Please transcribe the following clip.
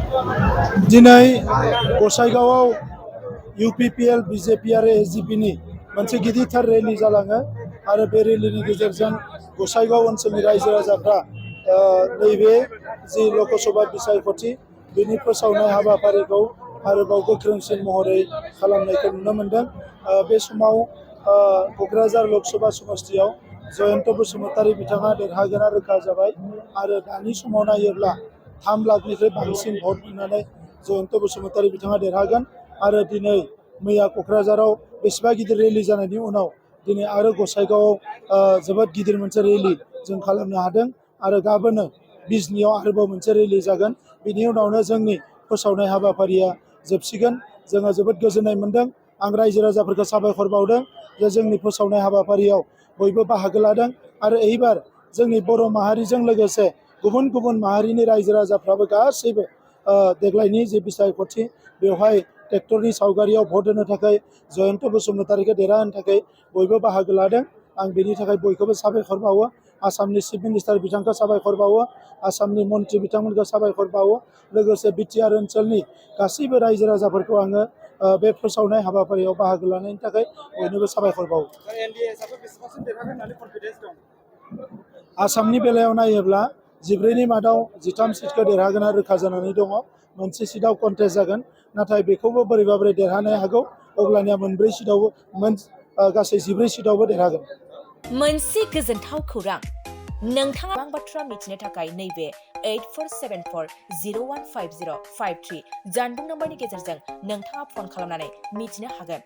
दिनै गसाइगावआव UPPL BJP आरो SGP नि मोनसे गिदिरथार रेलि जालाङो आरो बे रेलिनि गेजेरजों गसाइगाव ओनसोलनि रायजो राजाफ्रा नैबे जि लकसभा बिसायख'थि बेनि फोसावनाय हाबाफारिखौ आरोबाव गोख्रोंसिन महरै खालामनायखौ नुनो मोनदों। बे समाव क'क्राझार लकसभा समस्तियाव जयन्त बसुमतारी बिथाङा देरहागोना रोखा जाबाय आरो दानि समाव नायोब्ला 3 लाखनिफ्राय बांसिन भट मोननानै जयन्त बसुमतारी बिथाङा देरहागोन आरो दिनै मैया क'क्राझाराव बेसेबा गिदिर रेलि जानायनि उनाव दिनै आरो गसाइगावआव जोबोद गिदिर मोनसे रेलि जों खालामनो हादों आरो गाबोनो बिजनियाव आरोबाव मोनसे रेलि जागोन। बिनि उनावनो जोंनि फोसावनाय हाबाफारिया जोबसिगोन। जोङो जोबोद गोजोननाय मोनदों। आं रायजो राजाफोरखौ साबायखर बावदों जे जोंनि फोसावनाय हाबाफारियाव बयबो बाहागो लादों आरो एबार जोंनि बर' माहारिजों लोगोसे गुबुन गुबुन माहारिनि रायजो राजाफ्राबो गासैबो देग्लायनि जे बिसायख'थि बेवहाय ट्रेक्टरनि सावगारियाव भट होनो थाखाय जयन्त बसुमतारीखौ देरहाहोनो थाखाय बयबो बाहागो लादों। आं बेनि थाखाय बयखौबो साबायखर बावो। आसामनि चिफ मिनिस्टार बिथांखौ साबायखर बावो, आसामनि मन्त्रि बिथांमोनखौ साबायखर बावो, लोगोसे बिटिआर ओनसोलनि गासैबो रायजो राजाफोरखौ आङो बे फोसावनाय हाबाफारियाव बाहागो लानायनि थाखाय बयनोबो साबायखर बावो। आसामनि बेलायाव नायोब्ला 14नि मादाव 13 सिटखौ देरहागोना रोखा जानानै दङ। मोनसे सिटआव कन्टेस्ट जागोन, नाथाय बेखौबो बोरैबा बोरै देरहानो हागौ। अब्लानिया मोनब्रै सिटआवबो गासै 14 सिटआवबो देरहागोन। मोनसे गोजोनथाव खौरां, नोंथाङा गोबां बाथ्रा मिथिनो थाखाय नैबे 8474015053 जानबुं नम्बरनि गेजेरजों नोंथाङा फन खालामनानै मिथिनो हागोन।